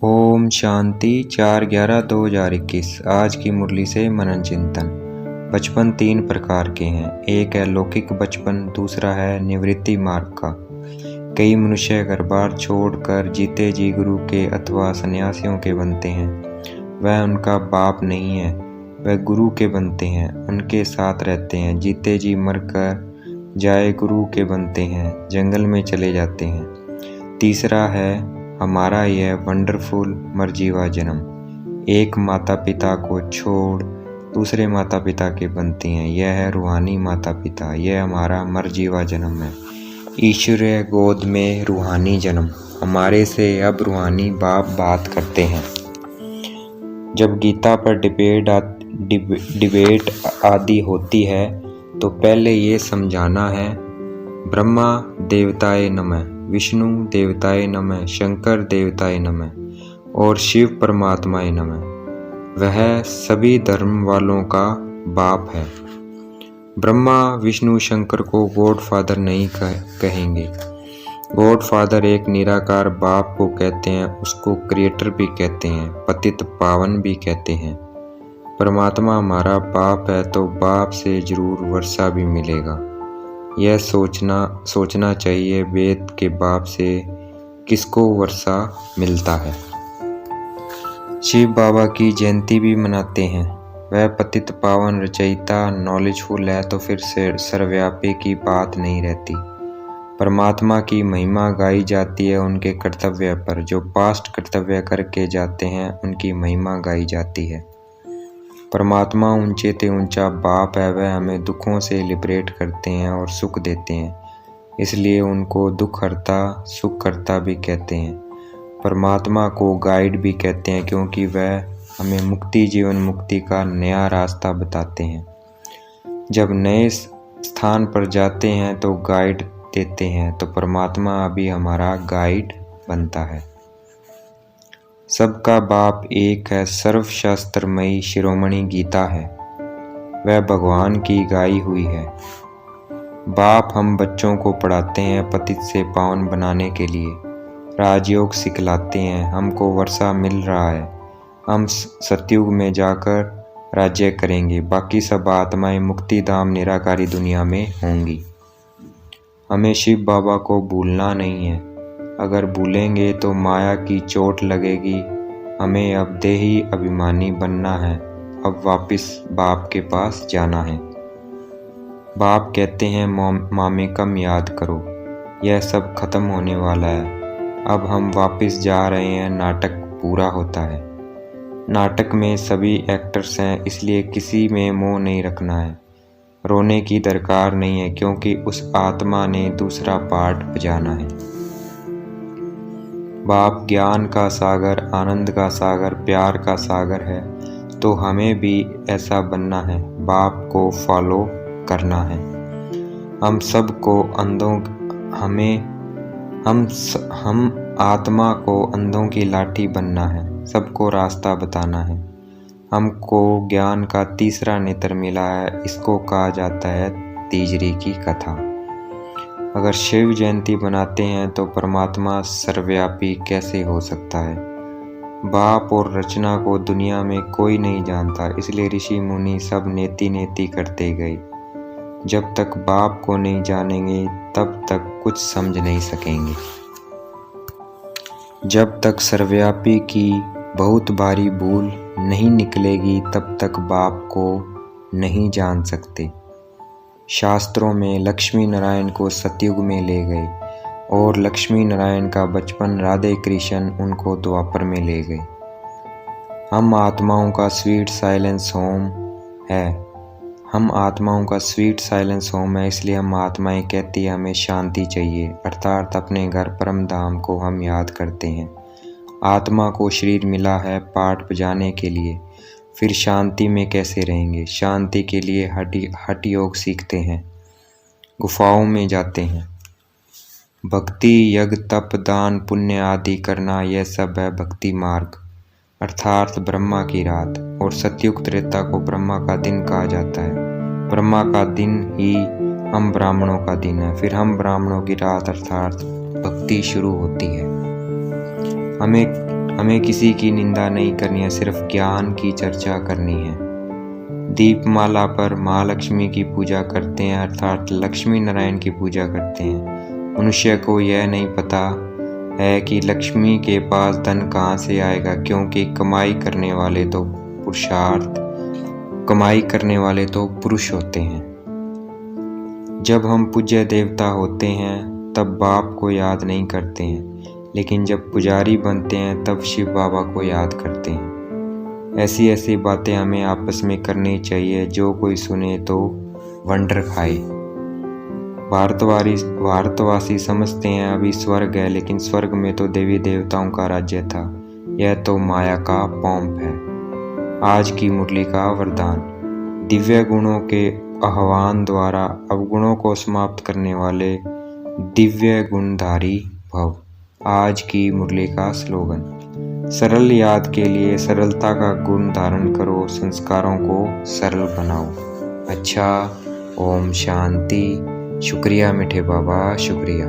ओम शांति 4/11/2021। आज की मुरली से मनन चिंतन। बचपन 3 प्रकार के हैं। एक है लौकिक बचपन, दूसरा है निवृत्ति मार्ग का। कई मनुष्य घर बार छोड़कर जीते जी गुरु के अथवा सन्यासियों के बनते हैं। वह उनका बाप नहीं है, वह गुरु के बनते हैं, उनके साथ रहते हैं। जीते जी मरकर जाए गुरु के बनते हैं, जंगल में चले जाते हैं। तीसरा है हमारा यह वंडरफुल मरजीवा जन्म। एक माता पिता को छोड़ दूसरे माता पिता के बनते हैं। यह है रूहानी माता पिता, यह हमारा मरजीवा जन्म है। ईश्वरीय गोद में रूहानी जन्म। हमारे से अब रूहानी बाप बात करते हैं। जब गीता पर डिबेट आदि होती है तो पहले ये समझाना है, ब्रह्मा देवताय नमः, विष्णु देवताय नमः, शंकर देवताय नमः और शिव परमात्माय नमः। वह सभी धर्म वालों का बाप है। ब्रह्मा विष्णु शंकर को गॉड फादर नहीं कहेंगे। गॉड फादर एक निराकार बाप को कहते हैं, उसको क्रिएटर भी कहते हैं, पतित पावन भी कहते हैं। परमात्मा हमारा बाप है तो बाप से जरूर वर्षा भी मिलेगा। यह सोचना चाहिए, वेद के बाप से किसको वर्षा मिलता है। शिव बाबा की जयंती भी मनाते हैं। वह पतित पावन रचयिता नॉलेजफुल है तो फिर सर्वव्यापी की बात नहीं रहती। परमात्मा की महिमा गाई जाती है उनके कर्तव्य पर। जो पास्ट कर्तव्य करके जाते हैं उनकी महिमा गाई जाती है। परमात्मा ऊंचे ते ऊंचा बाप है। वह हमें दुखों से लिबरेट करते हैं और सुख देते हैं, इसलिए उनको दुख हरता सुख करता भी कहते हैं। परमात्मा को गाइड भी कहते हैं क्योंकि वह हमें मुक्ति जीवन मुक्ति का नया रास्ता बताते हैं। जब नए स्थान पर जाते हैं तो गाइड देते हैं, तो परमात्मा अभी हमारा गाइड बनता है। सबका बाप एक है, सर्वशास्त्रमयी शिरोमणि गीता है, वह भगवान की गाई हुई है। बाप हम बच्चों को पढ़ाते हैं पतित से पावन बनाने के लिए, राजयोग सिखलाते हैं। हमको वर्षा मिल रहा है, हम सतयुग में जाकर राज्य करेंगे। बाकी सब आत्माएं मुक्ति धाम निराकारी दुनिया में होंगी। हमें शिव बाबा को भूलना नहीं है, अगर भूलेंगे तो माया की चोट लगेगी। हमें अब देही अभिमानी बनना है, अब वापस बाप के पास जाना है। बाप कहते हैं मामेकम याद करो, यह सब खत्म होने वाला है। अब हम वापस जा रहे हैं, नाटक पूरा होता है। नाटक में सभी एक्टर्स हैं, इसलिए किसी में मोह नहीं रखना है। रोने की दरकार नहीं है क्योंकि उस आत्मा ने दूसरा पार्ट बजाना है। बाप ज्ञान का सागर, आनंद का सागर, प्यार का सागर है, तो हमें भी ऐसा बनना है। बाप को फॉलो करना है। हम सबको हम आत्मा को अंधों की लाठी बनना है, सबको रास्ता बताना है। हमको ज्ञान का तीसरा नेत्र मिला है, इसको कहा जाता है तीजरी की कथा। अगर शिव जयंती बनाते हैं तो परमात्मा सर्वव्यापी कैसे हो सकता है। बाप और रचना को दुनिया में कोई नहीं जानता, इसलिए ऋषि मुनि सब नेति नेति करते गए। जब तक बाप को नहीं जानेंगे तब तक कुछ समझ नहीं सकेंगे। जब तक सर्वव्यापी की बहुत भारी भूल नहीं निकलेगी तब तक बाप को नहीं जान सकते। शास्त्रों में लक्ष्मी नारायण को सतयुग में ले गए और लक्ष्मी नारायण का बचपन राधे कृष्ण उनको द्वापर में ले गए। हम आत्माओं का स्वीट साइलेंस होम है। इसलिए हम आत्माएं कहती है हमें शांति चाहिए, अर्थात अपने घर परम धाम को हम याद करते हैं। आत्मा को शरीर मिला है पाठ बजाने के लिए, फिर शांति में कैसे रहेंगे। शांति के लिए हठ योग सीखते हैं, गुफाओं में जाते हैं। भक्ति यज्ञ तप दान पुण्य आदि करना, यह सब है भक्ति मार्ग, अर्थात ब्रह्मा की रात। और सतयुग त्रेता को ब्रह्मा का दिन कहा जाता है। ब्रह्मा का दिन ही हम ब्राह्मणों का दिन है, फिर हम ब्राह्मणों की रात अर्थात भक्ति शुरू होती है। हमें किसी की निंदा नहीं करनी है, सिर्फ ज्ञान की चर्चा करनी है। दीपमाला पर माँ लक्ष्मी की पूजा करते हैं, अर्थात लक्ष्मी नारायण की पूजा करते हैं। मनुष्य को यह नहीं पता है कि लक्ष्मी के पास धन कहाँ से आएगा, क्योंकि कमाई करने वाले तो पुरुष होते हैं। जब हम पूज्य देवता होते हैं तब बाप को याद नहीं करते हैं, लेकिन जब पुजारी बनते हैं तब शिव बाबा को याद करते हैं। ऐसी ऐसी बातें हमें आपस में करनी चाहिए, जो कोई सुने तो वंडर खाए। भारतवासी समझते हैं अभी स्वर्ग है, लेकिन स्वर्ग में तो देवी देवताओं का राज्य था। यह तो माया का पॉम्प है। आज की मुरली का वरदान: दिव्य गुणों के आह्वान द्वारा अवगुणों को समाप्त करने वाले दिव्य गुणधारी भव। आज की मुरली का स्लोगन: सरल याद के लिए सरलता का गुण धारण करो, संस्कारों को सरल बनाओ। अच्छा, ओम शांति। शुक्रिया मीठे बाबा, शुक्रिया।